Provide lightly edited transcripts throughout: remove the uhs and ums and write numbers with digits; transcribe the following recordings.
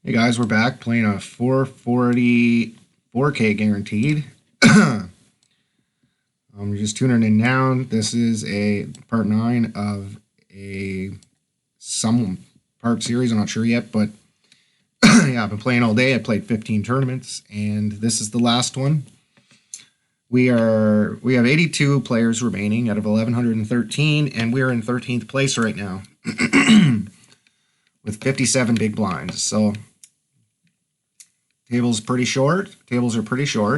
Hey guys, we're back playing a 440 4K guaranteed. You're just tuning in now. This is a part 9 of a some part series. I'm not sure yet, but yeah, I've been playing all day. I played 15 tournaments, and this is the last one. We have 82 players remaining out of 1,113, and we're in 13th place right now with 57 big blinds. So tables are pretty short,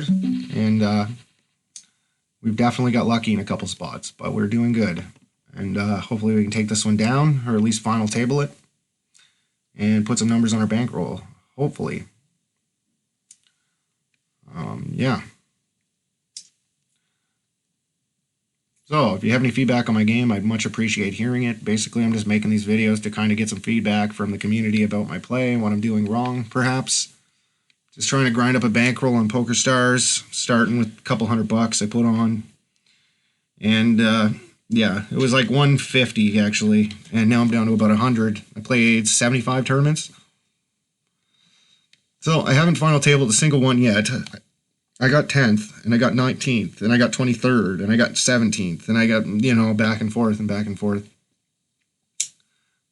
and we've definitely got lucky in a couple spots, but we're doing good. And hopefully we can take this one down, or at least final table it, and put some numbers on our bankroll, hopefully. Yeah. So if you have any feedback on my game, I'd much appreciate hearing it. Basically, I'm just making these videos to kind of get some feedback from the community about my play and what I'm doing wrong, perhaps. Just trying to grind up a bankroll on PokerStars, starting with a couple $100 I put on. And yeah, it was like 150 actually, and now I'm down to about 100. I played 75 tournaments. So I haven't final tabled a single one yet. I got 10th, and I got 19th, and I got 23rd, and I got 17th, and I got, back and forth and back and forth.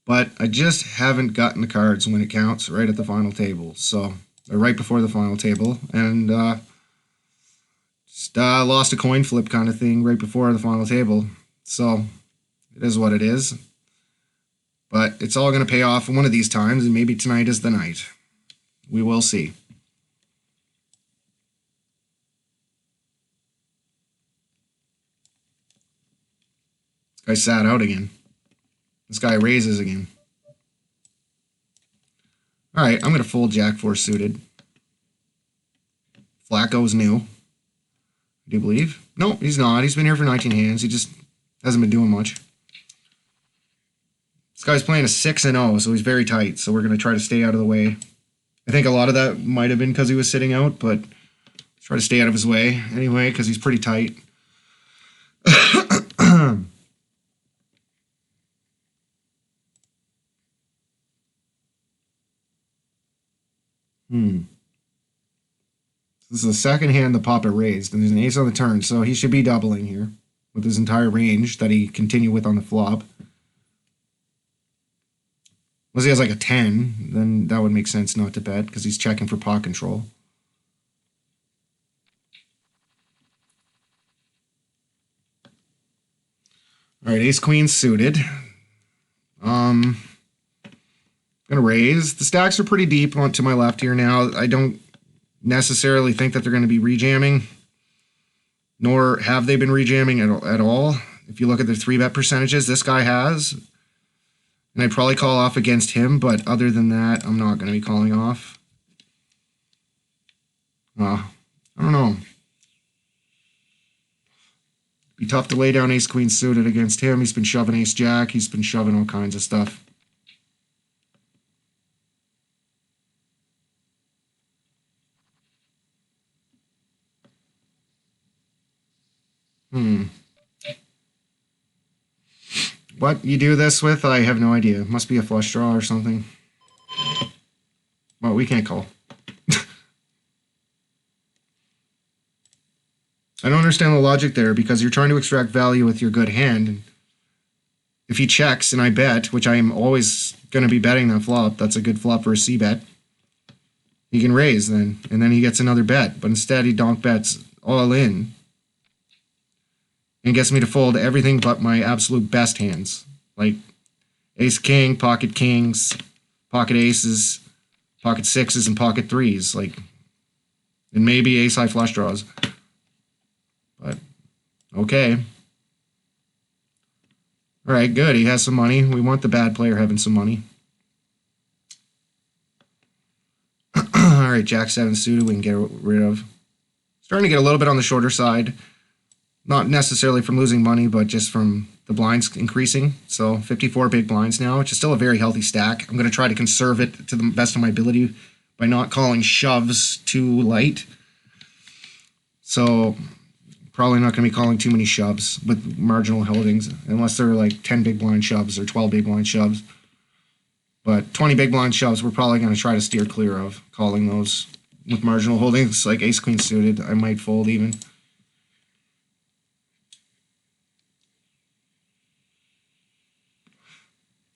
But I just haven't gotten the cards when it counts right at the final table. So, right before the final table, and just lost a coin flip kind of thing right before the final table. So, it is what it is. But it's all going to pay off one of these times, and maybe tonight is the night. We will see. Guy sat out again. This guy raises again. Alright, I'm going to fold Jack 4 suited. Flacco's new. Do you believe? No, he's not. He's been here for 19 hands. He just hasn't been doing much. This guy's playing a 6-0, so he's very tight. So we're going to try to stay out of the way. I think a lot of that might have been because he was sitting out, but try to stay out of his way anyway because he's pretty tight. This is the second hand the Papa raised, and there's an ace on the turn, so he should be doubling here with his entire range that he continued with on the flop. Unless he has like a 10, then that would make sense not to bet because he's checking for pot control. Alright, ace-queen suited. Gonna raise. The stacks are pretty deep on to my left here now. I don't necessarily think that they're going to be rejamming, nor have they been rejamming at all. If you look at the 3-bet percentages this guy has, and I'd probably call off against him, but other than that, I'm not going to be calling off. I don't know. Be tough to lay down ace-queen suited against him. He's been shoving ace-jack. He's been shoving all kinds of stuff. What you do this with, I have no idea. It must be a flush draw or something. Well, we can't call. I don't understand the logic there because you're trying to extract value with your good hand. If he checks and I bet, which I am always going to be betting that flop, that's a good flop for a C-bet. He can raise then, and then he gets another bet. But instead he donk bets all in. And gets me to fold everything but my absolute best hands. Like ace-king, pocket kings, pocket aces, pocket sixes, and pocket threes. Like, and maybe ace-high flush draws. But, okay. Alright, good. He has some money. We want the bad player having some money. Alright, Jack 7 suited we can get rid of. Starting to get a little bit on the shorter side. Not necessarily from losing money, but just from the blinds increasing. So 54 big blinds now, which is still a very healthy stack. I'm going to try to conserve it to the best of my ability by not calling shoves too light. So probably not going to be calling too many shoves with marginal holdings, unless they're like 10 big blind shoves or 12 big blind shoves. But 20 big blind shoves, we're probably going to try to steer clear of calling those with marginal holdings, like ace-queen suited. I might fold even.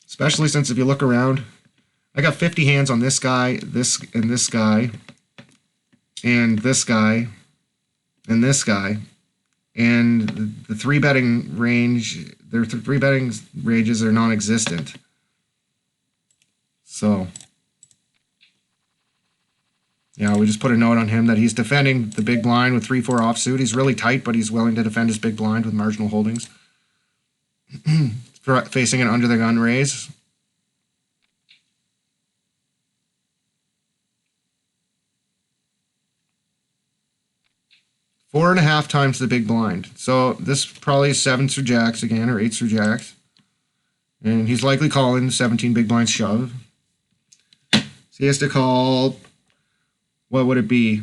Especially since if you look around, I got 50 hands on this guy, this and this guy, and this guy, and this guy. And the three betting range, their three betting ranges are non-existent. So, yeah, we just put a note on him that he's defending the big blind with 3-4 offsuit. He's really tight, but he's willing to defend his big blind with marginal holdings. Facing an under the gun raise. Four and a half times the big blind. So this probably is 7s through jacks again, or 8s through jacks. And he's likely calling 17 big blinds shove. So he has to call, what would it be?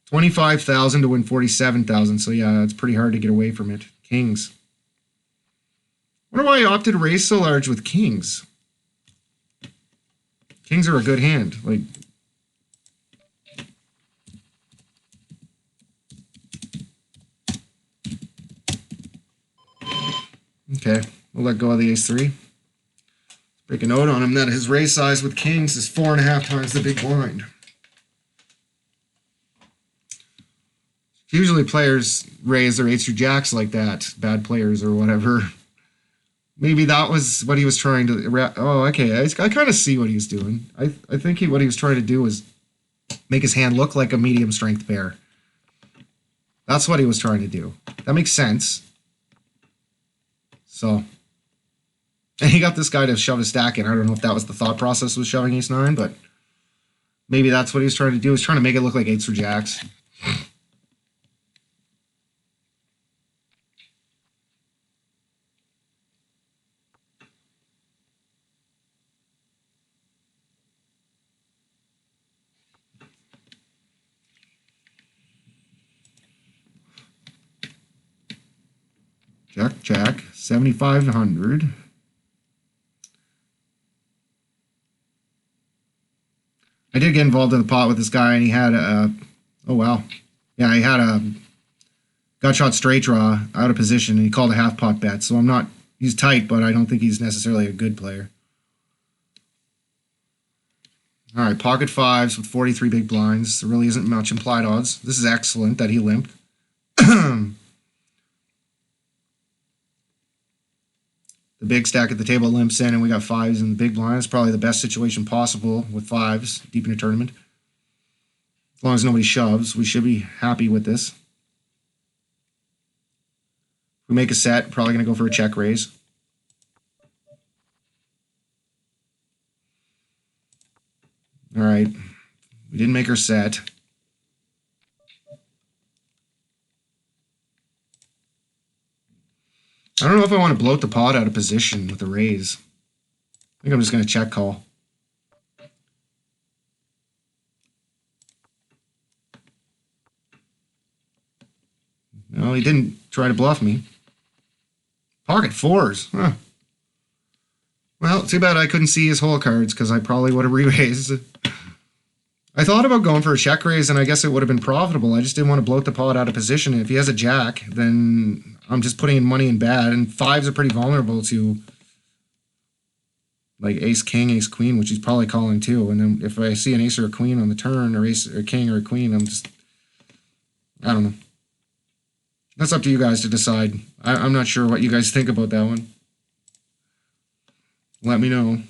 25,000 to win 47,000. So yeah, it's pretty hard to get away from it. Kings. I wonder why I opted to raise so large with kings. Kings are a good hand. Like, okay, we'll let go of the ace-3. Break a note on him that his raise size with kings is 4.5 times the big blind. Usually players raise their 8s through jacks like that, bad players or whatever. Maybe that was what he was trying to... Oh, okay, I kind of see what he was doing. I think what he was trying to do was make his hand look like a medium strength pair. That's what he was trying to do. That makes sense. So... And he got this guy to shove his stack in. I don't know if that was the thought process with shoving ace-9, but maybe that's what he was trying to do. He was trying to make it look like 8s through jacks. Jack, jack, 7,500. I did get involved in the pot with this guy, and he had a... Oh, wow. Yeah, he had a gut shot straight draw out of position, and he called a half pot bet. So I'm not... He's tight, but I don't think he's necessarily a good player. All right, pocket fives with 43 big blinds. There really isn't much implied odds. This is excellent that he limped. The big stack at the table limps in, and we got fives in the big blind. It's probably the best situation possible with fives deep in a tournament. As long as nobody shoves, we should be happy with this. If we make a set, probably going to go for a check raise. All right, we didn't make our set. I don't know if I want to bloat the pot out of position with a raise. I think I'm just going to check call. No, he didn't try to bluff me. Pocket fours. Huh. Well, too bad I couldn't see his whole cards because I probably would have re-raised. I thought about going for a check raise, and I guess it would have been profitable. I just didn't want to bloat the pot out of position. And if he has a jack, then I'm just putting money in bad. And fives are pretty vulnerable to like ace king, ace queen, which he's probably calling too. And then if I see an ace or a queen on the turn, or ace or king or a queen, I don't know. That's up to you guys to decide. I'm not sure what you guys think about that one. Let me know.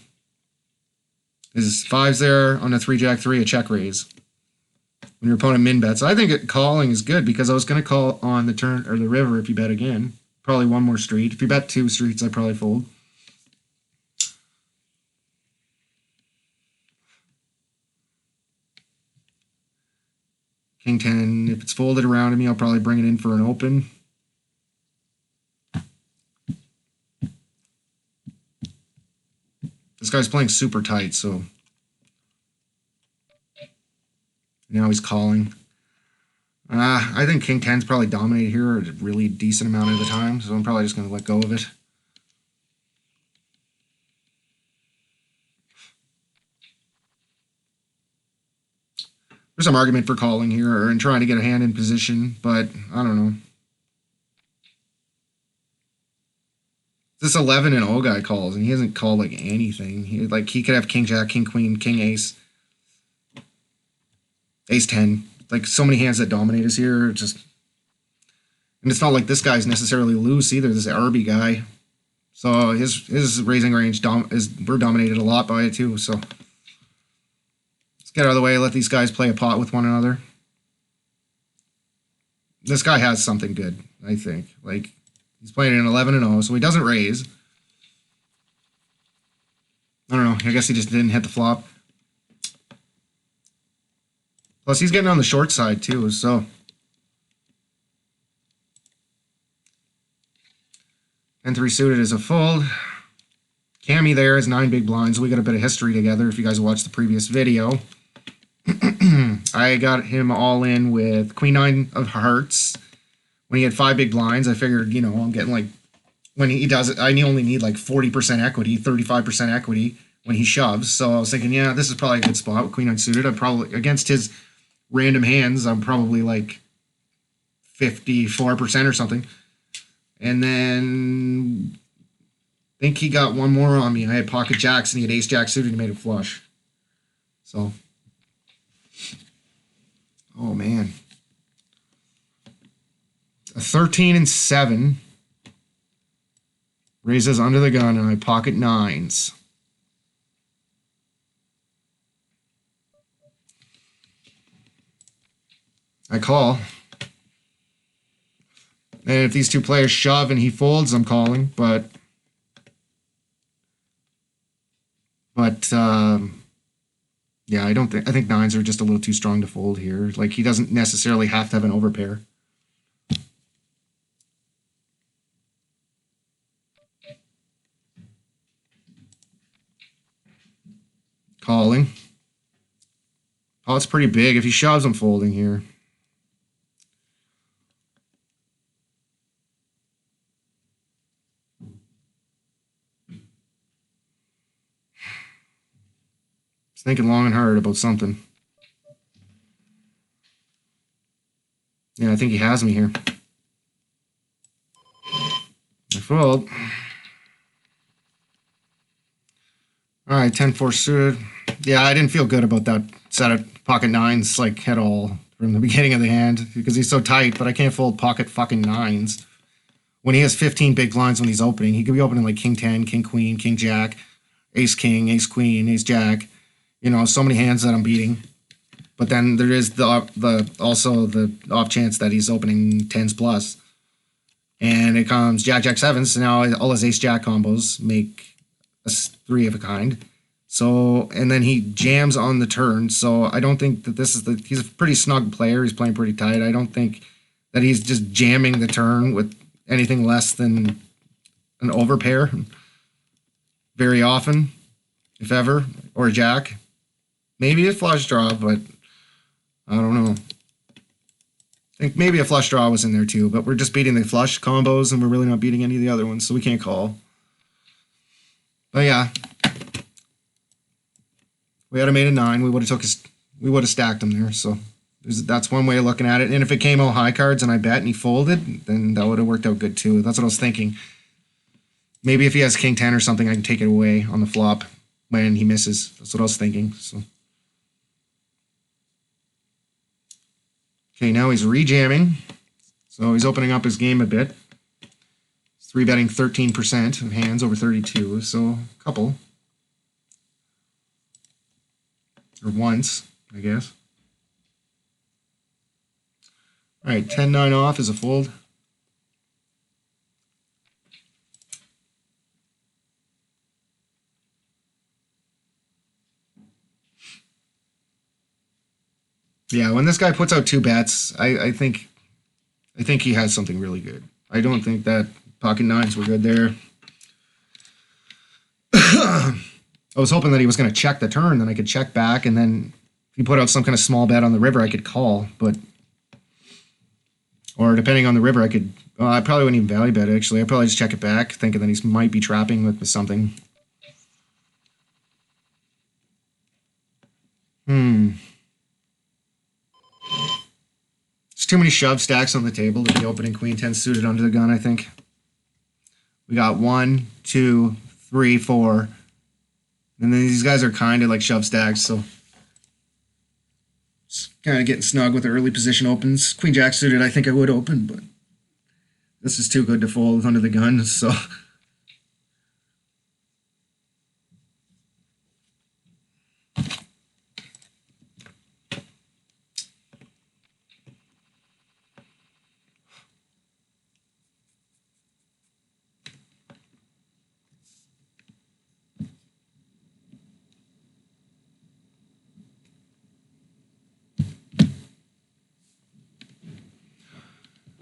Is fives there on a 3-jack-3 a check raise when your opponent min bets? I think calling is good because I was going to call on the turn or the river if you bet again. Probably one more street. If you bet 2 streets, I'd probably fold. King 10. If it's folded around to me, I'll probably bring it in for an open. This guy's playing super tight, so now he's calling. I think King 10's probably dominated here a really decent amount of the time, so I'm probably just going to let go of it. There's some argument for calling here and trying to get a hand in position, but I don't know. This 11-0 guy calls, and he hasn't called like anything. He could have king jack, king queen, king ace, ace 10. Like so many hands that dominate us here. Just, and it's not like this guy's necessarily loose either. This RB guy, so his raising range we're dominated a lot by it too. So let's get out of the way. Let these guys play a pot with one another. This guy has something good, I think. Like, he's playing an 11-0, so he doesn't raise. I don't know. I guess he just didn't hit the flop. Plus, he's getting on the short side, too, so. 10-3 suited is a fold. Cammy there is 9 big blinds. We got a bit of history together if you guys watched the previous video. I got him all in with Queen 9 of hearts. When he had 5 big blinds, I figured, you know, I'm getting like, when he does it, I only need like 40% equity, 35% equity when he shoves. So I was thinking, yeah, this is probably a good spot with Queen 9 suited. I'm probably, against his random hands, I'm probably like 54% or something. And then I think he got one more on me. I had pocket jacks and he had ace jack suited and he made a flush. So, oh man. A 13-7 raises under the gun and I pocket nines. I call. And if these two players shove and he folds, I'm calling, but yeah, I think nines are just a little too strong to fold here. Like, he doesn't necessarily have to have an overpair. Calling. Pot's pretty big. If he shoves, I'm folding here. Just thinking long and hard about something. Yeah, I think he has me here. I fold. All right, 10-4 suited. Yeah, I didn't feel good about that set of pocket nines, like, at all from the beginning of the hand because he's so tight, but I can't fold pocket fucking nines. When he has 15 big blinds when he's opening, he could be opening like king 10, king queen, king jack, ace king, ace queen, ace jack. You know, so many hands that I'm beating. But then there is also the off chance that he's opening tens plus. And it comes jack, jack, sevens. So now all his ace jack combos make a 3 of a kind. So, and then he jams on the turn. So I don't think that he's a pretty snug player. He's playing pretty tight. I don't think that he's just jamming the turn with anything less than an overpair very often, if ever, or a jack. Maybe a flush draw, but I don't know. I think maybe a flush draw was in there too, but we're just beating the flush combos and we're really not beating any of the other ones, so we can't call. But yeah, we had made a 9. We would have stacked him there. So that's one way of looking at it. And if it came all high cards and I bet and he folded, then that would have worked out good too. That's what I was thinking. Maybe if he has king 10 or something, I can take it away on the flop when he misses. That's what I was thinking. So. Okay, now he's rejamming. So he's opening up his game a bit. He's 3-betting 13% of hands over 32, so a couple. Or once, I guess. All right, 10-9 off is a fold. Yeah, when this guy puts out 2 bets, I think he has something really good. I don't think that pocket nines were good there. I was hoping that he was going to check the turn, then I could check back, and then if he put out some kind of small bet on the river, I could call. Or depending on the river, I could. I probably wouldn't even value bet. Actually, I'd probably just check it back, thinking that he might be trapping with something. too many shove stacks on the table to be opening queen 10 suited under the gun, I think. We got 1, 2, 3, 4. And then these guys are kind of like shove stacks, so just kind of getting snug with the early position opens. Queen jack suited, I think I would open, but this is too good to fold under the gun, so.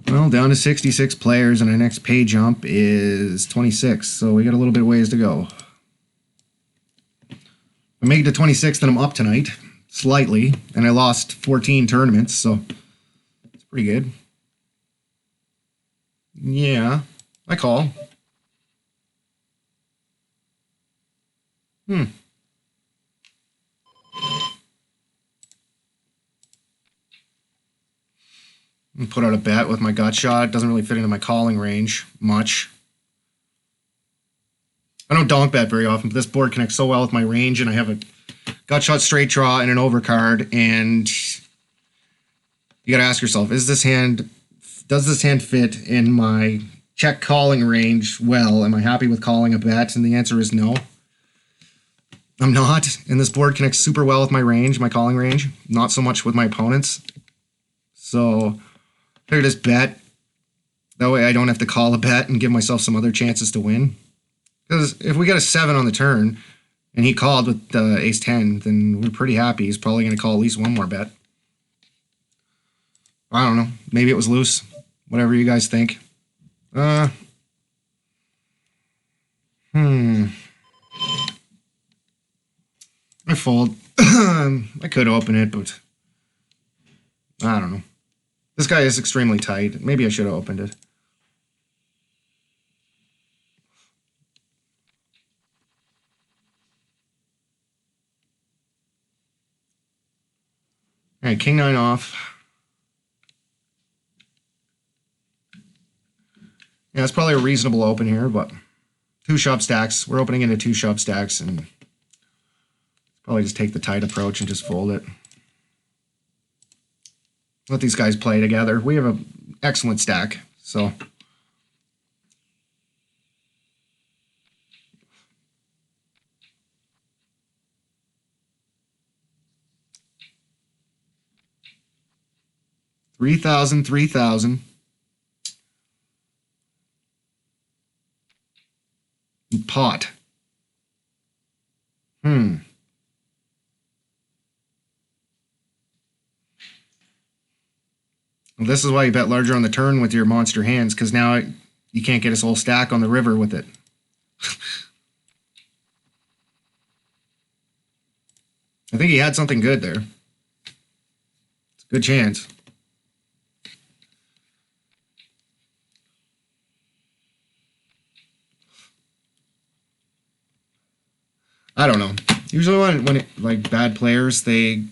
Well, down to 66 players, and our next pay jump is 26, so we got a little bit of ways to go. If I make it to 26, then I'm up tonight, slightly, and I lost 14 tournaments, so it's pretty good. Yeah, I call. Put out a bet with my gut shot. It doesn't really fit into my calling range much. I don't donk bet very often, but this board connects so well with my range, and I have a gut shot straight draw and an overcard, and you got to ask yourself, does this hand fit in my check calling range well? Am I happy with calling a bet? And the answer is no. I'm not, and this board connects super well with my range, my calling range, not so much with my opponents. So I just bet. That way I don't have to call a bet and give myself some other chances to win. Because if we got a 7 on the turn and he called with ace 10, then we're pretty happy. He's probably going to call at least one more bet. I don't know. Maybe it was loose. Whatever you guys think. I fold. I could open it, but I don't know. This guy is extremely tight. Maybe I should have opened it. All right, king 9 off. Yeah, it's probably a reasonable open here, but 2 shove stacks. We're opening into 2 shove stacks, and probably just take the tight approach and just fold it. Let these guys play together. We have an excellent stack, so. $3,000. Pot. Well, this is why you bet larger on the turn with your monster hands, because now you can't get his whole stack on the river with it. I think he had something good there. It's a good chance. I don't know. Usually when it, like bad players, they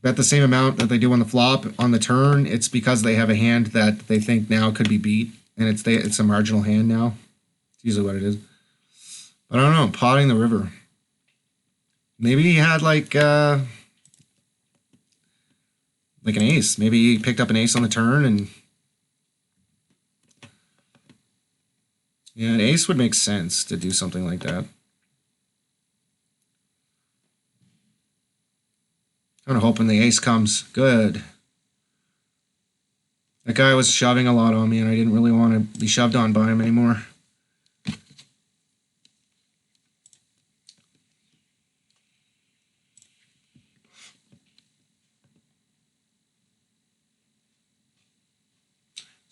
bet the same amount that they do on the flop on the turn. It's because they have a hand that they think now could be beat, and it's a marginal hand now. It's usually what it is. But I don't know. Potting the river. Maybe he had like an ace. Maybe he picked up an ace on the turn, and yeah, an ace would make sense to do something like that. Kind of hoping the ace comes. Good. That guy was shoving a lot on me, and I didn't really want to be shoved on by him anymore. It's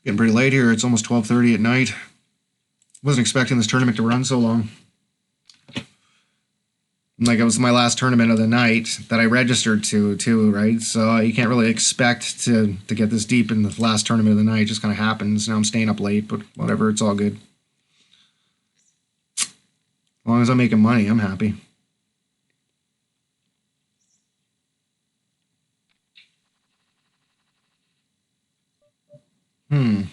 getting pretty late here. It's almost 12:30 at night. Wasn't expecting this tournament to run so long. Like, it was my last tournament of the night that I registered to, too, right? So you can't really expect to get this deep in the last tournament of the night. It just kind of happens. Now I'm staying up late, but whatever. It's all good. As long as I'm making money, I'm happy. It's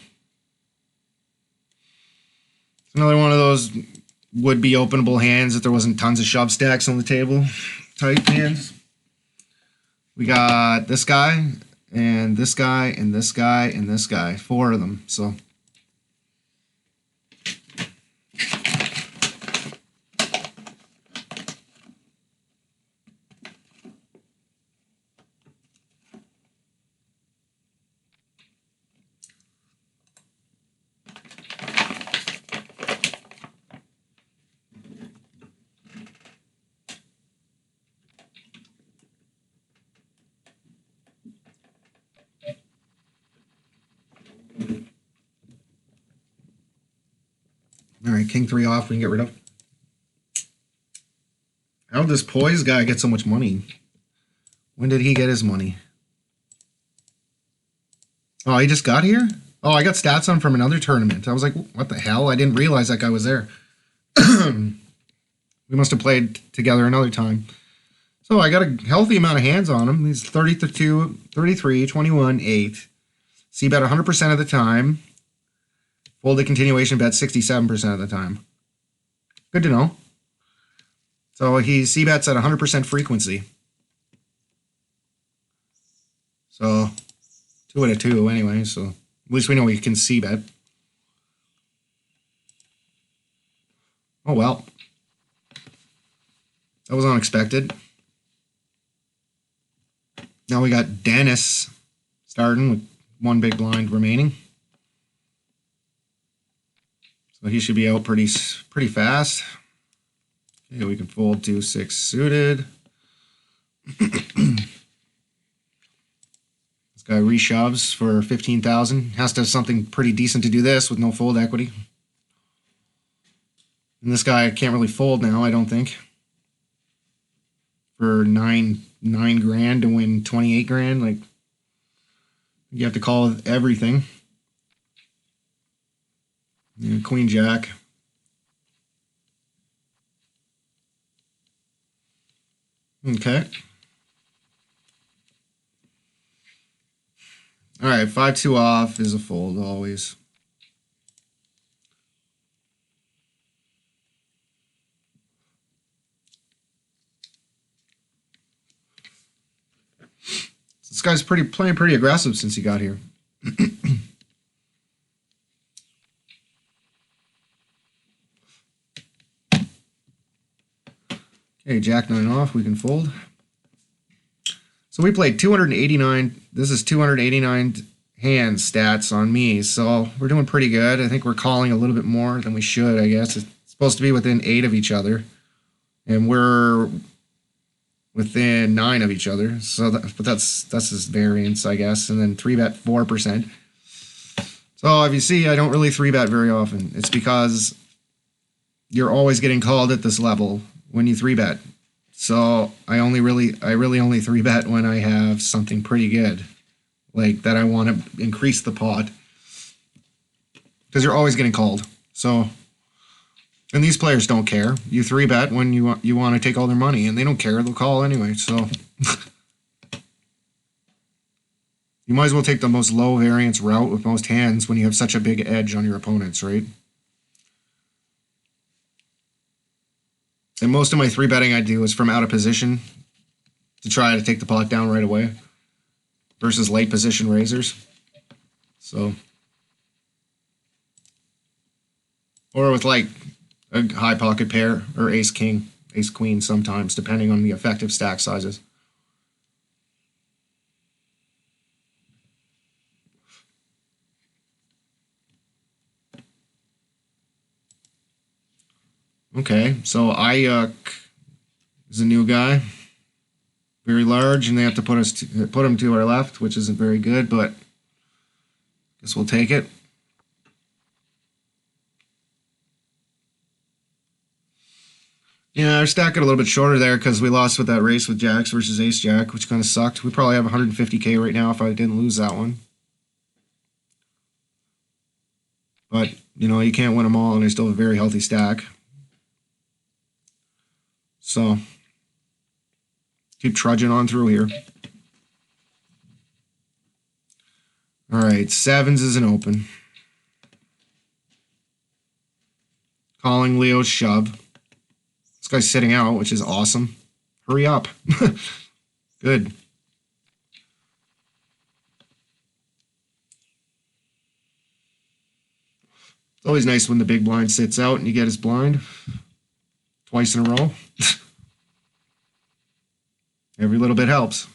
another one of those would-be openable hands if there wasn't tons of shove stacks on the table type hands. We got this guy, and this guy, and this guy, and this guy. 4 of them, so... Alright, king 3 off, we can get rid of. How did this poise guy get so much money? When did he get his money? Oh, he just got here? Oh, I got stats on from another tournament. I was like, what the hell? I didn't realize that guy was there. We must have played together another time. So I got a healthy amount of hands on him. He's 32, 33, 21, 8. C-bet 100% of the time. Fold the continuation bet 67% of the time. Good to know. So he C-bets at 100% frequency. So 2 out of 2 anyway, so at least we know we can C-bet. Oh well. That was unexpected. Now we got Dennis starting with 1 big blind remaining. So he should be out pretty fast. Okay, we can fold 2-6 suited. This guy reshoves for 15,000. Has to have something pretty decent to do this with no fold equity. And this guy can't really fold now, I don't think. For nine grand to win 28 grand, like you have to call everything. Yeah, Queen Jack. Okay. All right, 5-2 off is a fold always. This guy's playing pretty aggressive since he got here. Okay, Jack 9 off, we can fold. So we played 289. This is 289 hand stats on me, so we're doing pretty good. I think we're calling a little bit more than we should, I guess. It's supposed to be within 8 of each other, and we're within 9 of each other. So but that's his variance, I guess. And then 3-bet 4%. So if you see, I don't really 3-bet very often. It's because you're always getting called at this level when you 3-bet. So I really only 3-bet when I have something pretty good, like that I want to increase the pot, because you're always getting called. So, and these players don't care. You 3-bet when you want to take all their money, and they don't care. They'll call anyway. So you might as well take the most low variance route with most hands when you have such a big edge on your opponents, right? And most of my 3-betting I do is from out of position to try to take the pot down right away versus late position raisers. So, or with like a high pocket pair or ace king, ace queen sometimes, depending on the effective stack sizes. Okay, so Ayuk is a new guy, very large, and they have to put him to our left, which isn't very good, but I guess we'll take it. Yeah, our stack got a little bit shorter there because we lost with that race with Jacks versus Ace Jack, which kind of sucked. We probably have 150K right now if I didn't lose that one. But, you know, you can't win them all, and I still have a very healthy stack. So, keep trudging on through here. All right, sevens is an open. Calling Leo's shove. This guy's sitting out, which is awesome. Hurry up. Good. It's always nice when the big blind sits out and you get his blind. Twice in a row. Every little bit helps.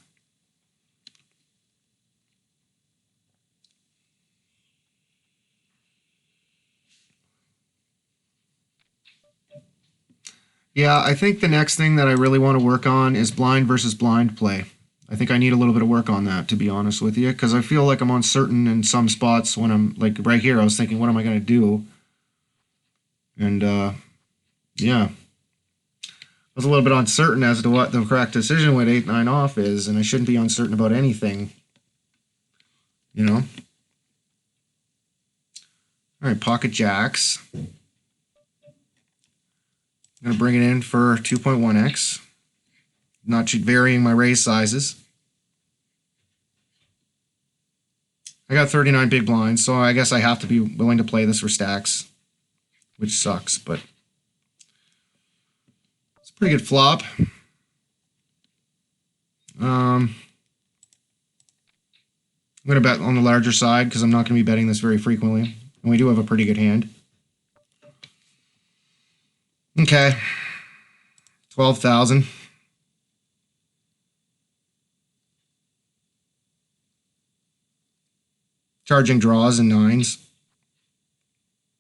Yeah, I think the next thing that I really want to work on is blind versus blind play. I think I need a little bit of work on that, to be honest with you, because I feel like I'm uncertain in some spots when I'm, like right here, I was thinking, what am I going to do? And, yeah. I was a little bit uncertain as to what the correct decision with 8-9 off is, and I shouldn't be uncertain about anything, you know? All right, pocket jacks. I'm going to bring it in for 2.1x. Not varying my raise sizes. I got 39 big blinds, so I guess I have to be willing to play this for stacks, which sucks, but it's a pretty good flop. I'm going to bet on the larger side because I'm not going to be betting this very frequently, and we do have a pretty good hand. Okay, 12,000. Charging draws and nines.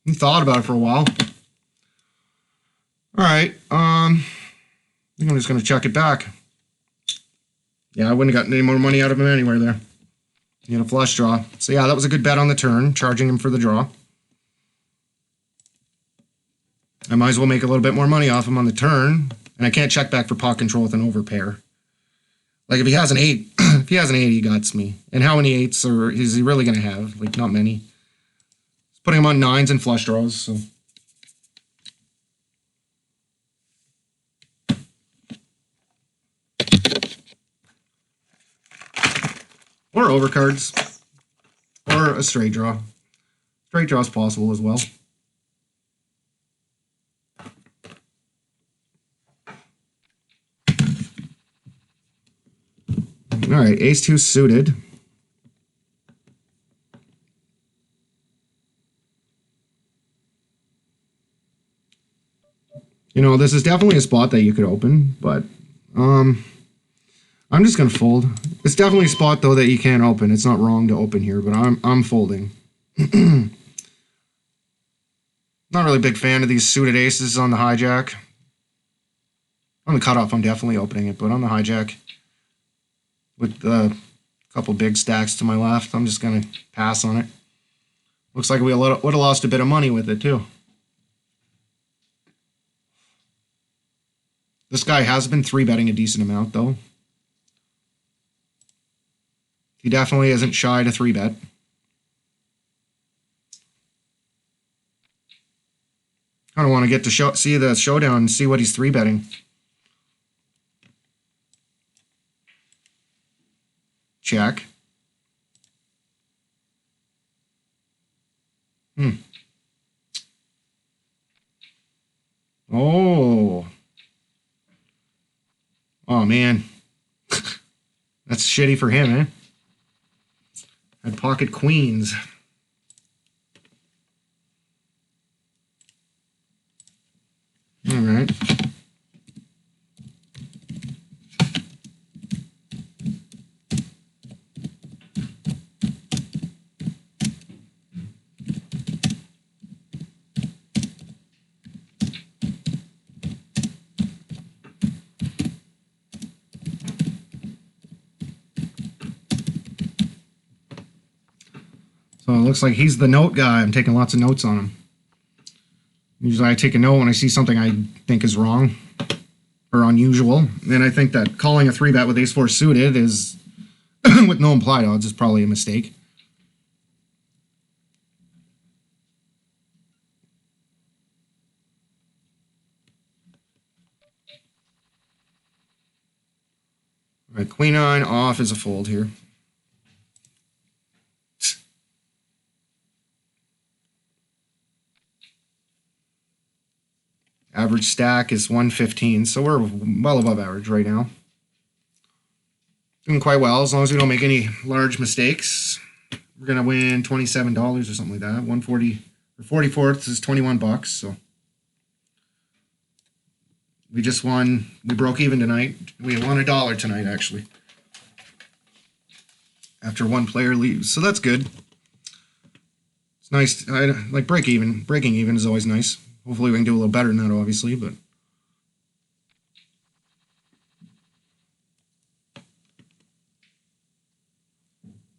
You thought about it for a while. All right, I think I'm just going to chuck it back. Yeah, I wouldn't have gotten any more money out of him anywhere there. He had a flush draw. So yeah, that was a good bet on the turn, charging him for the draw. I might as well make a little bit more money off him on the turn, and I can't check back for pot control with an overpair. Like if he has an 8, if he has an 8, he guts me. And how many 8s is he really going to have? Like not many. He's putting him on 9s and flush draws, so. Or overcards. Or a straight draw. Straight draw is possible as well. All right, ace-2 suited. You know, this is definitely a spot that you could open, but I'm just gonna fold. It's definitely a spot though that you can't open. It's not wrong to open here, but I'm folding. Not really a big fan of these suited aces on the hijack. On the cutoff, I'm definitely opening it, but on the hijack, with a couple big stacks to my left, I'm just gonna pass on it. Looks like we would have lost a bit of money with it too. This guy has been 3-betting a decent amount though. He definitely isn't shy to 3-bet. I don't want to get to see the showdown and see what he's 3-betting. Check. Oh. Oh, man. That's shitty for him, eh? Had pocket queens. All right. So it looks like he's the note guy. I'm taking lots of notes on him. Usually I take a note when I see something I think is wrong or unusual. And I think that calling a 3-bet with ace-4 suited is, with no implied odds, is probably a mistake. All right, queen 9 off is a fold here. Average stack is 115, so we're well above average right now. Doing quite well as long as we don't make any large mistakes. We're gonna win $27 or something like that. 140 or 44th is 21 bucks. So we just won. We broke even tonight. We won $1 tonight actually. After one player leaves, so that's good. It's nice. I like breaking even is always nice. Hopefully we can do a little better than that, obviously, but.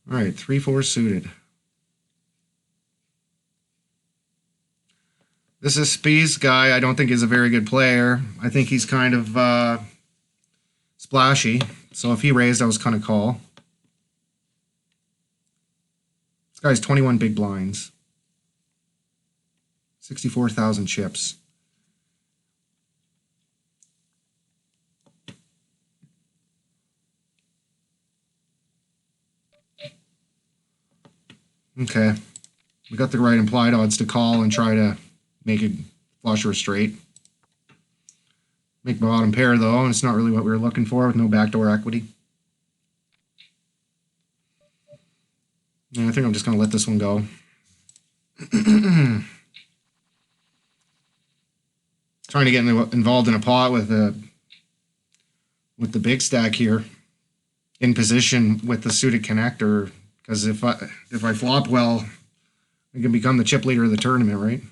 All right, 3-4 suited. This is Speed's guy. I don't think he's a very good player. I think he's kind of splashy. So if he raised, I was kind of call. This guy's 21 big blinds. 64,000 chips. Okay. We got the right implied odds to call and try to make it flush or straight. Make bottom pair though, and it's not really what we were looking for with no backdoor equity. Yeah, I think I'm just going to let this one go. Trying to get involved in a pot with the big stack here, in position with the suited connector. Because if I flop well, I can become the chip leader of the tournament, right?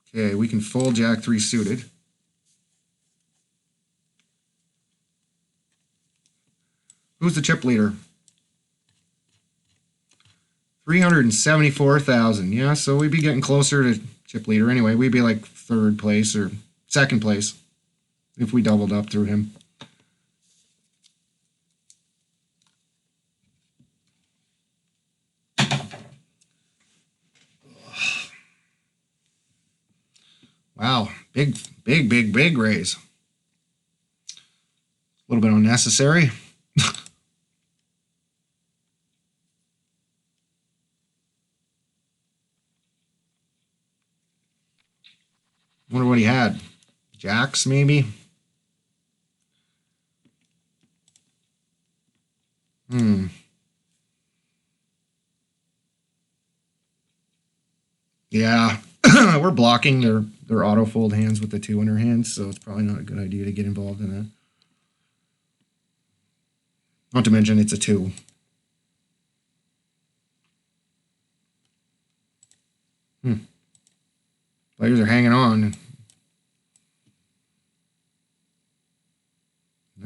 Okay, we can fold Jack 3 suited. Who's the chip leader? 374,000. Yeah, so we'd be getting closer to chip leader anyway. We'd be like 3rd place or 2nd place if we doubled up through him. Wow, big raise. A little bit unnecessary. Wonder what he had. Jacks, maybe? Yeah, we're blocking their auto fold hands with the 2 in their hands, so it's probably not a good idea to get involved in that. Not to mention it's a 2. Players are hanging on.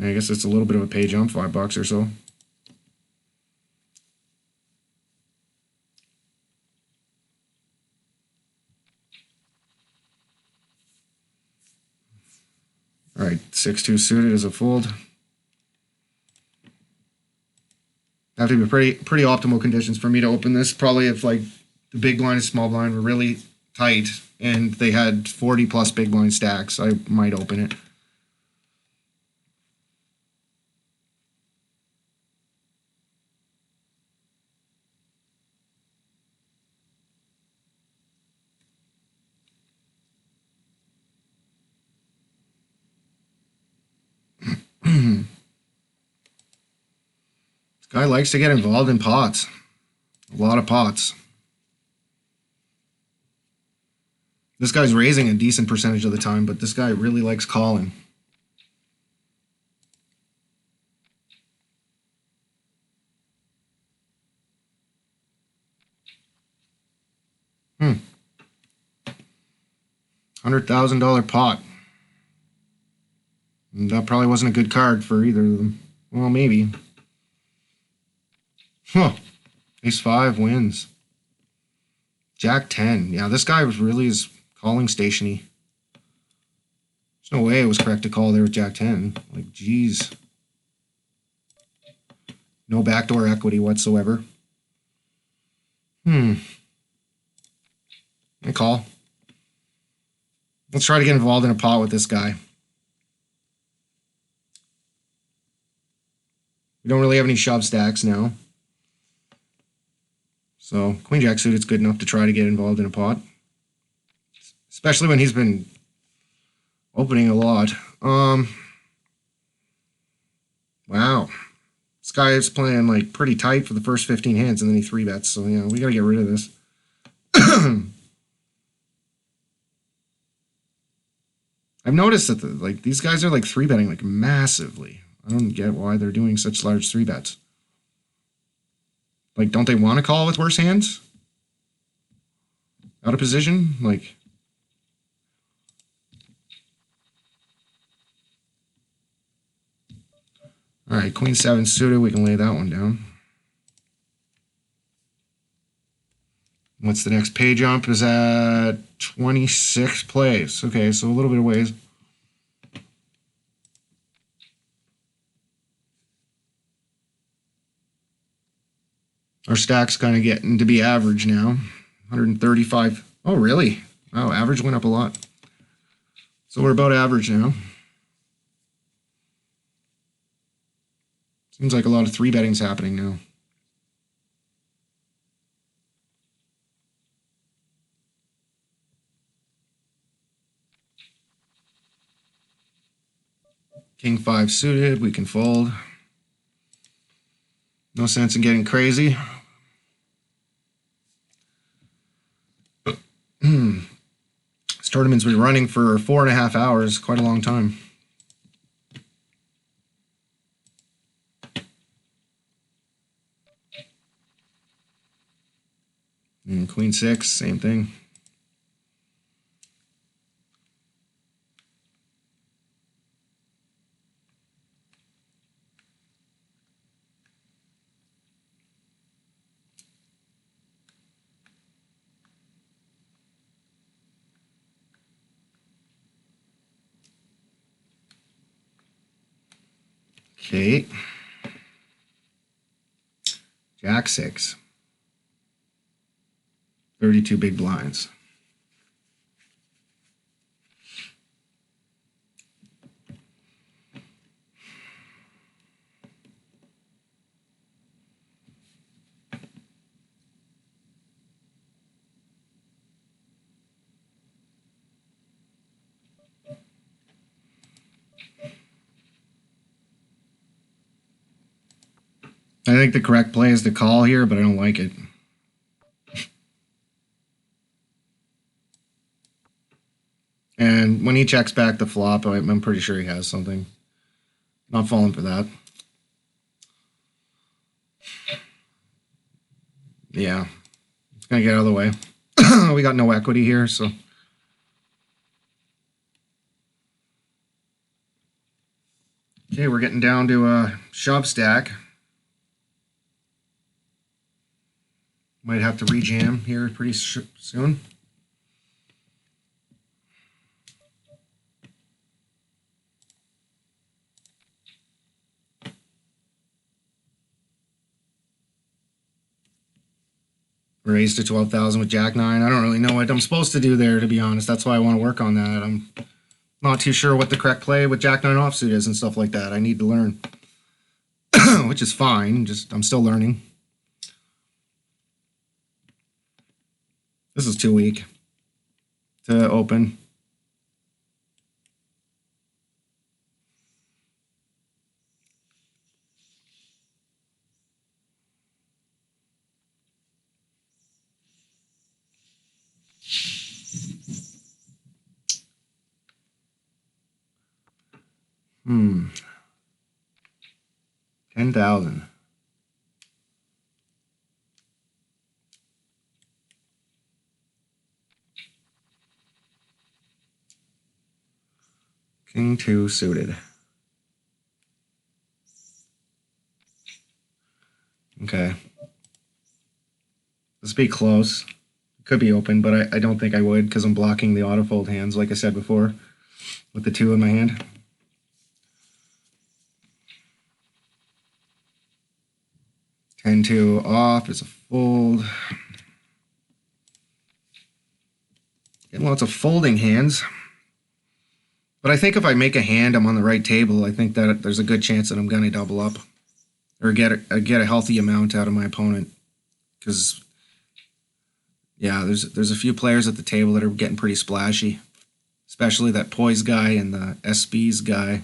I guess it's a little bit of a pay jump, $5 or so. All right, 6-2 suited is a fold. Have to be pretty optimal conditions for me to open this. Probably if like the big blind and small blind were really tight and they had 40 plus big blind stacks, I might open it. This guy likes to get involved in pots. A lot of pots. This guy's raising a decent percentage of the time, but this guy really likes calling. $100,000 pot. And that probably wasn't a good card for either of them. Well, maybe. Huh. Ace-5 wins. Jack-10. Yeah, this guy was really his calling stationy. There's no way it was correct to call there with Jack-10. Like, geez. No backdoor equity whatsoever. I call. Let's try to get involved in a pot with this guy. We don't really have any shove stacks now. So Queen Jack suited's good enough to try to get involved in a pot, especially when he's been opening a lot. Wow. This guy is playing like pretty tight for the first 15 hands, and then he 3-bets. So yeah, we gotta get rid of this. I've noticed that like these guys are like 3-betting like massively. I don't get why they're doing such large 3-bets. Like, don't they want to call with worse hands? Out of position? Like, all right, Queen 7 suited. We can lay that one down. What's the next pay jump? Is at 26 plays. Okay, so a little bit of ways. Our stack's kind of getting to be average now. 135. Oh, really? Wow, average went up a lot. So we're about average now. Seems like a lot of 3-betting's happening now. King 5 suited, we can fold. No sense in getting crazy. This tournament's been running for 4.5 hours, quite a long time. And Queen 6, same thing. Okay. Jack 6. 32 big blinds. I think the correct play is to call here, but I don't like it. And when he checks back the flop, I'm pretty sure he has something. Not falling for that. Yeah. It's going to get out of the way. We got no equity here, so. Okay, we're getting down to a shove stack. Might have to rejam here pretty soon. Raised to 12,000 with Jack 9. I don't really know what I'm supposed to do there, to be honest. That's why I want to work on that. I'm not too sure what the correct play with Jack 9 offsuit is and stuff like that. I need to learn, which is fine. Just I'm still learning. This is too weak to open. Hmm. 10,000. King 2 suited. Okay. Let's be close. Could be open, but I don't think I would because I'm blocking the autofold hands, like I said before, with the 2 in my hand. Ten two off is a fold. Getting lots of folding hands. But I think if I make a hand, I'm on the right table. I think that there's a good chance that I'm going to double up or get a healthy amount out of my opponent. Because Yeah, there's a few players at the table that are getting pretty splashy, especially that Poise guy and the SB's guy.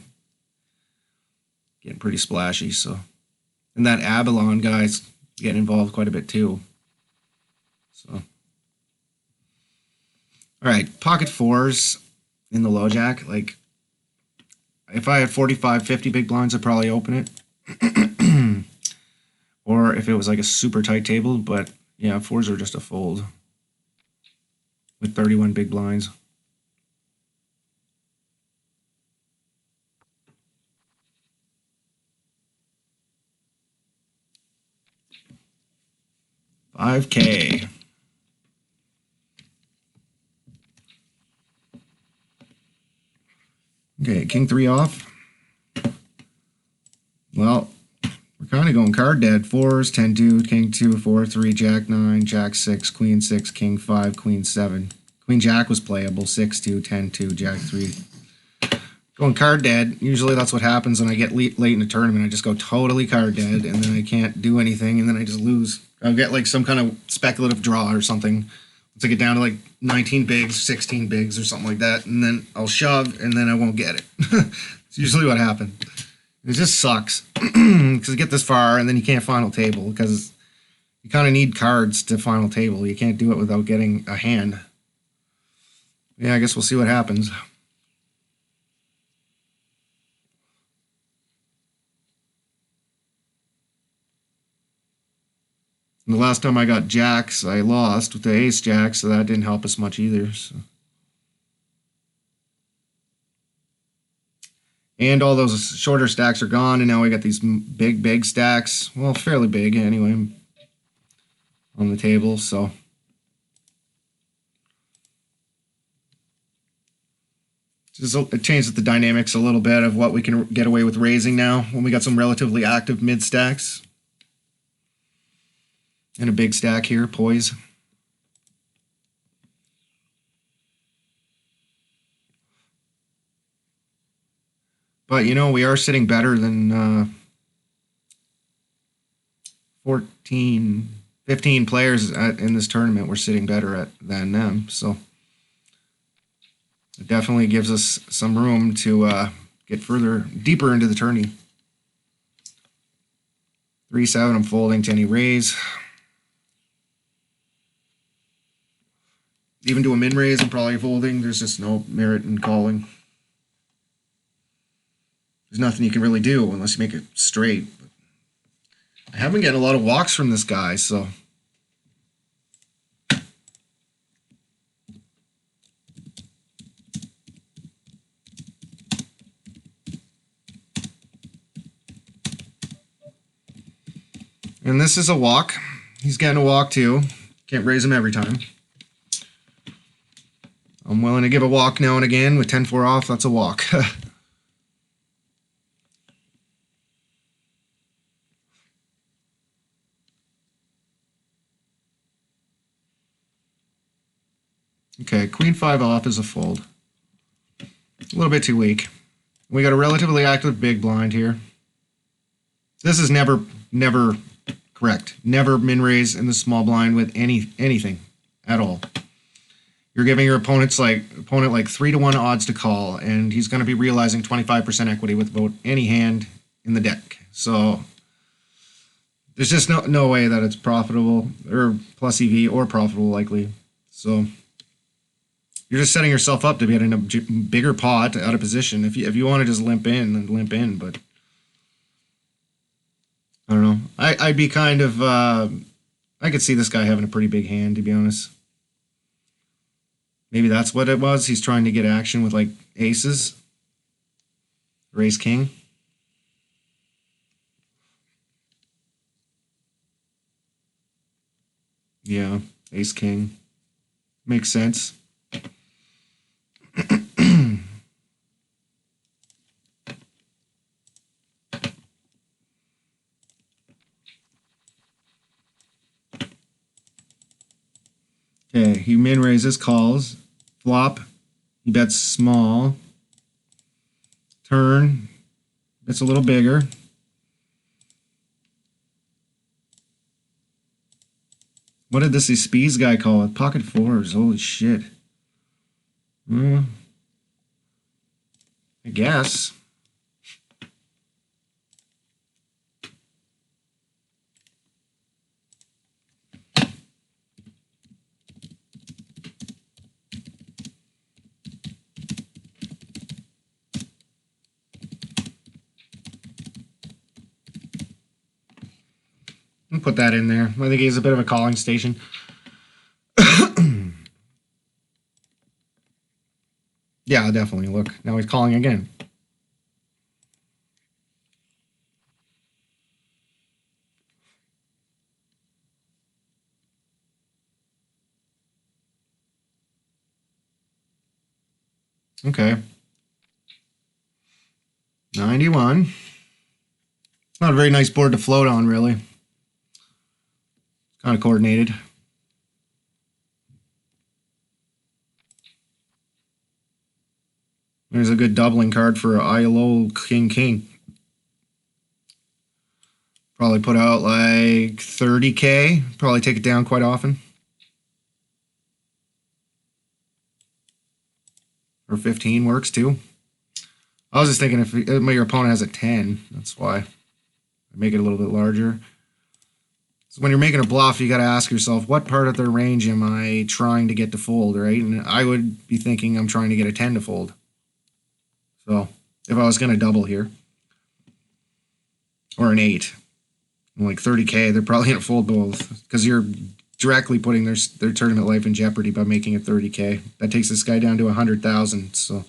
Getting pretty splashy, so. And that Abalon guy's getting involved quite a bit too. So. Alright, pocket fours in the low jack. Like, if I had 45, 50 big blinds, I'd probably open it. Or if it was like a super tight table, but yeah, fours are just a fold. With 31 big blinds. $5K. Okay, king 3 off. Well, we're kind of going card dead. Fours, 10-2, king 2, 4-3, jack 9, jack 6, queen 6, king 5, queen 7. Queen jack was playable, 6-2, 10-2, jack 3. Going card dead. Usually that's what happens when I get late in a tournament. I just go totally card dead, and then I can't do anything, and then I just lose. I'll get like some kind of speculative draw or something. Once I get down to like 19 bigs, 16 bigs, or something like that, and then I'll shove, and then I won't get it. It's usually what happens. It just sucks because you get this far, and then you can't final table because you kind of need cards to final table. You can't do it without getting a hand. Yeah, I guess we'll see what happens. And the last time I got jacks, I lost with the ace jack, so that didn't help us much either. So. And all those shorter stacks are gone, and now we got these big stacks. Well, fairly big anyway, on the table, so. It changes the dynamics a little bit of what we can get away with raising now when we got some relatively active mid stacks. And a big stack here, Poise. But, you know, we are sitting better than 15 players in this tournament. We're sitting better than them, so it definitely gives us some room to get deeper into the tourney. 3-7, I'm folding to any raise. Even to a min raise, I'm probably folding. There's just no merit in calling. There's nothing you can really do unless you make it straight. But I have been getting a lot of walks from this guy, so. And this is a walk. He's getting a walk too. Can't raise him every time. I'm willing to give a walk now and again. With 10-4 off, that's a walk. Okay, queen 5 off is a fold. A little bit too weak. We got a relatively active big blind here. This is never correct. Never min raise in the small blind with anything at all. You're giving your opponent like 3-to-1 odds to call, and he's going to be realizing 25% equity with about any hand in the deck. So there's just no way that it's profitable or plus EV or profitable likely. So you're just setting yourself up to be in a bigger pot out of position. If you want to just limp in, then limp in. But I don't know. I'd be kind of I could see this guy having a pretty big hand, to be honest. Maybe that's what it was. He's trying to get action with, like, aces. Raise king. Yeah, ace king. Makes sense. Okay, he min raises, calls. Flop, he bets small. Turn, bets a little bigger. What did this Spees guy call it? Pocket fours. Holy shit. I guess. I'll put that in there. I think he's a bit of a calling station. Yeah, definitely. Look, now he's calling again. Okay. 91. Not a very nice board to float on, really. Kind of coordinated. There's a good doubling card for ILO King. Probably put out like 30K. Probably take it down quite often. Or 15 works too. I was just thinking if your opponent has a 10, that's why. Make it a little bit larger. So when you're making a bluff, you got to ask yourself, what part of their range am I trying to get to fold, right? And I would be thinking I'm trying to get a 10 to fold. So if I was going to double here, or an 8, like 30K, they're probably going to fold both because you're directly putting their tournament life in jeopardy by making it 30K. That takes this guy down to 100,000. So.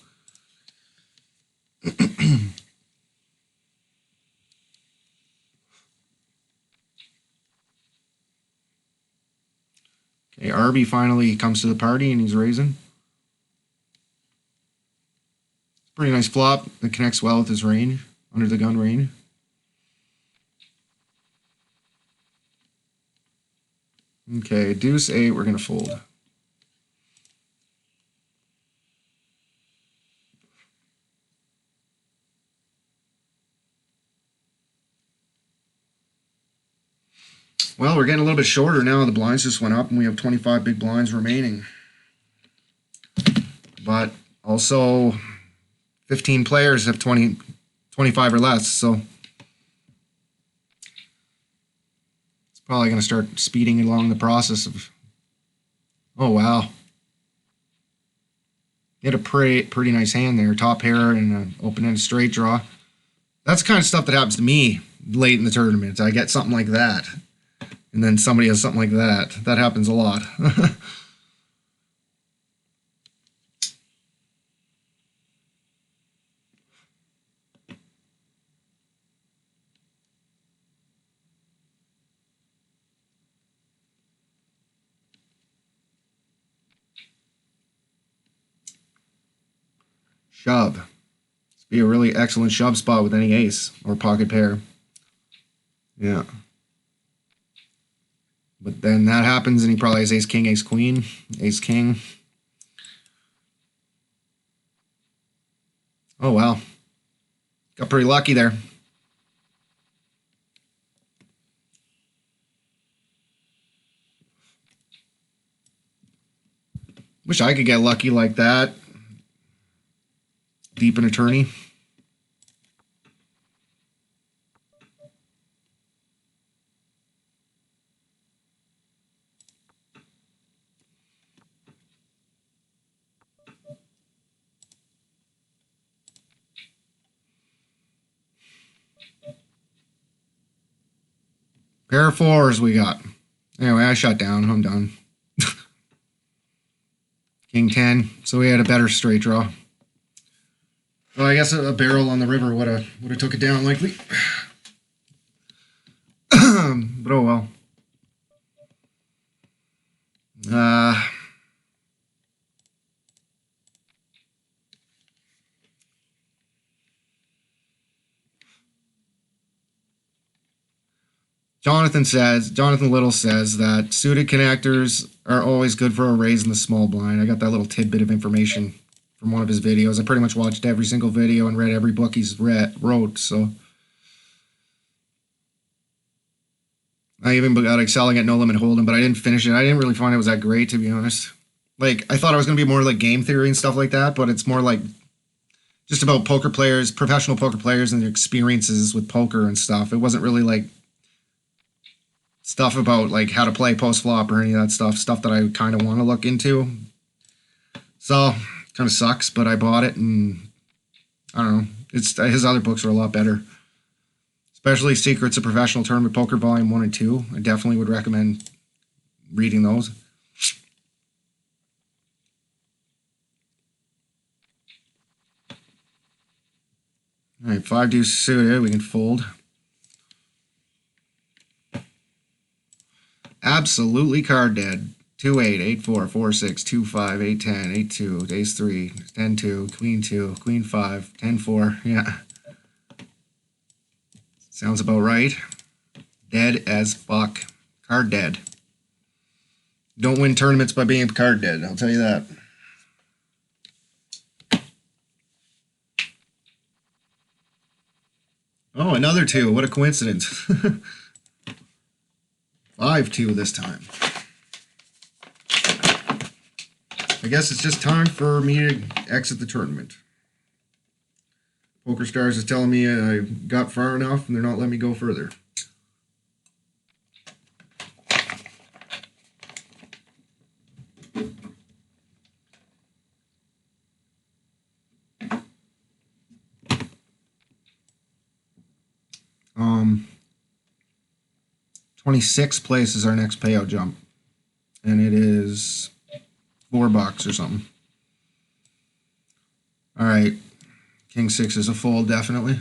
Okay, Arby finally comes to the party and he's raising. Pretty nice flop that connects well with his range, under the gun range. Okay, deuce 8, we're going to fold. Well, we're getting a little bit shorter now. The blinds just went up and we have 25 big blinds remaining. But also 15 players have 25 or less, so it's probably going to start speeding along the process of... Oh, wow. He had a pretty nice hand there. Top pair and an open-ended straight draw. That's the kind of stuff that happens to me late in the tournament. I get something like that. And then somebody has something like that. That happens a lot. Shove. This would be a really excellent shove spot with any ace or pocket pair. Yeah. But then that happens and he probably has ace king, ace queen, ace king. Oh, wow. Got pretty lucky there. Wish I could get lucky like that. Deep in attorney. Pair of fours we got. Anyway, I shut down. I'm done. King 10. So we had a better straight draw. Well, I guess a barrel on the river would have took it down likely. But oh well. Jonathan Little says that suited connectors are always good for a raise in the small blind. I got that little tidbit of information from one of his videos. I pretty much watched every single video and read every book he's wrote, so I even got excelling at No Limit Hold'em, but I didn't finish it. I didn't really find it was that great, to be honest. Like, I thought it was going to be more like game theory and stuff like that, but it's more like just about poker players, professional poker players, and their experiences with poker and stuff. It wasn't really like stuff about like how to play post flop or any of that stuff that I kind of want to look into. So, kind of sucks, but I bought it, and I don't know. His other books are a lot better. Especially Secrets of Professional Tournament Poker Volume 1 and 2. I definitely would recommend reading those. All right, 5 deuce suited. We can fold. Absolutely card dead. 2-8, 8-4, 4-6, 2-5, 8-10, 8-2, ace 3, 10-2, queen 2, queen 5, 10-4. Yeah. Sounds about right. Dead as fuck. Card dead. Don't win tournaments by being card dead, I'll tell you that. Oh, another 2. What a coincidence. 5-2 this time. I guess it's just time for me to exit the tournament. PokerStars is telling me I got far enough and they're not letting me go further. Um, 26th place is our next payout jump. And it is $4 or something. All right. King 6 is a fold, definitely.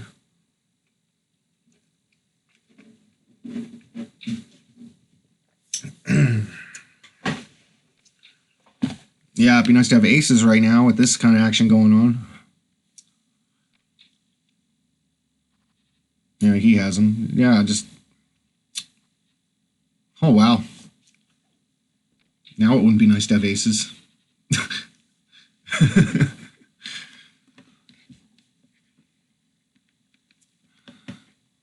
Yeah, it'd be nice to have aces right now with this kind of action going on. Yeah, he has them. Yeah, just... Oh, wow. Now it wouldn't be nice to have aces.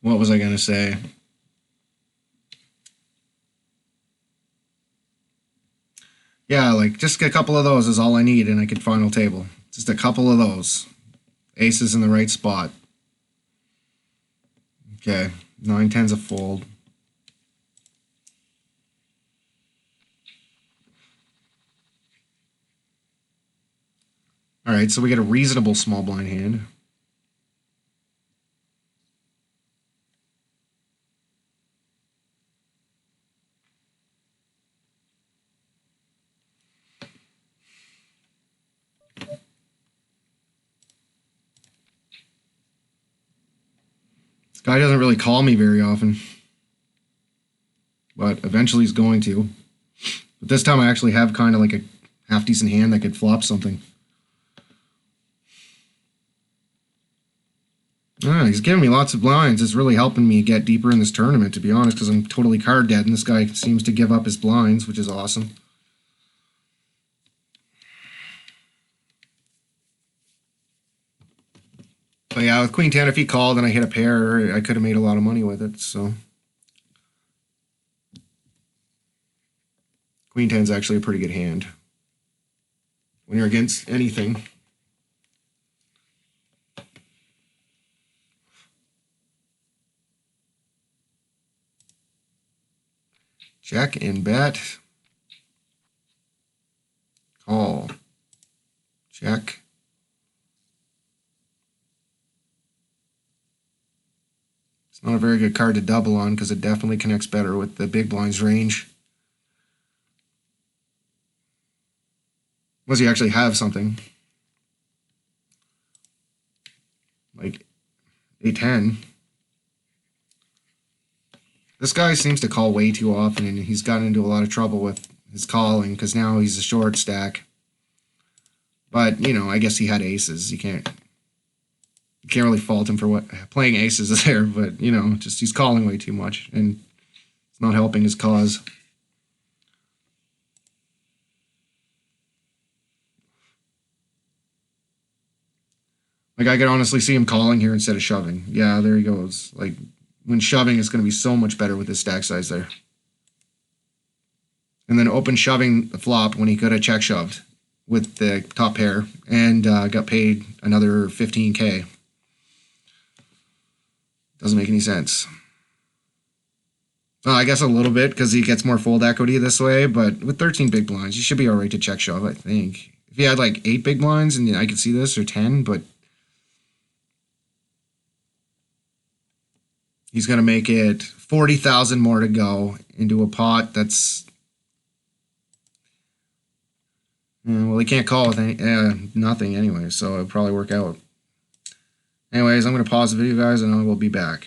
What was I going to say? Yeah, like, just a couple of those is all I need, and I could final table. Just a couple of those. Aces in the right spot. Okay, 9-10's a fold. All right, so we get a reasonable small blind hand. This guy doesn't really call me very often, but eventually he's going to. But this time I actually have kind of like a half-decent hand that could flop something. He's giving me lots of blinds. It's really helping me get deeper in this tournament, to be honest, because I'm totally card dead, and this guy seems to give up his blinds, which is awesome. But yeah, with Queen 10, if he called and I hit a pair, I could have made a lot of money with it, so. Queen 10 is actually a pretty good hand when you're against anything. Check and bet. Call. Check. It's not a very good card to double on because it definitely connects better with the big blind's range. Unless you actually have something. Like 8-10. This guy seems to call way too often, and he's gotten into a lot of trouble with his calling because now he's a short stack. But, you know, I guess he had aces. You can't really fault him for what playing aces there, but, you know, just he's calling way too much, and it's not helping his cause. Like, I could honestly see him calling here instead of shoving. Yeah, there he goes. Like, when shoving, it's going to be so much better with his stack size there. and then open shoving the flop when he could have check shoved with the top pair, and got paid another $15K. Doesn't make any sense. I guess a little bit because he gets more fold equity this way, but with 13 big blinds, you should be all right to check shove, I think. If he had like 8 big blinds, and I could see this, or 10, but he's going to make it 40,000 more to go into a pot that's... well, he can't call with nothing anyway, so it'll probably work out. Anyways, I'm going to pause the video, guys, and I will be back.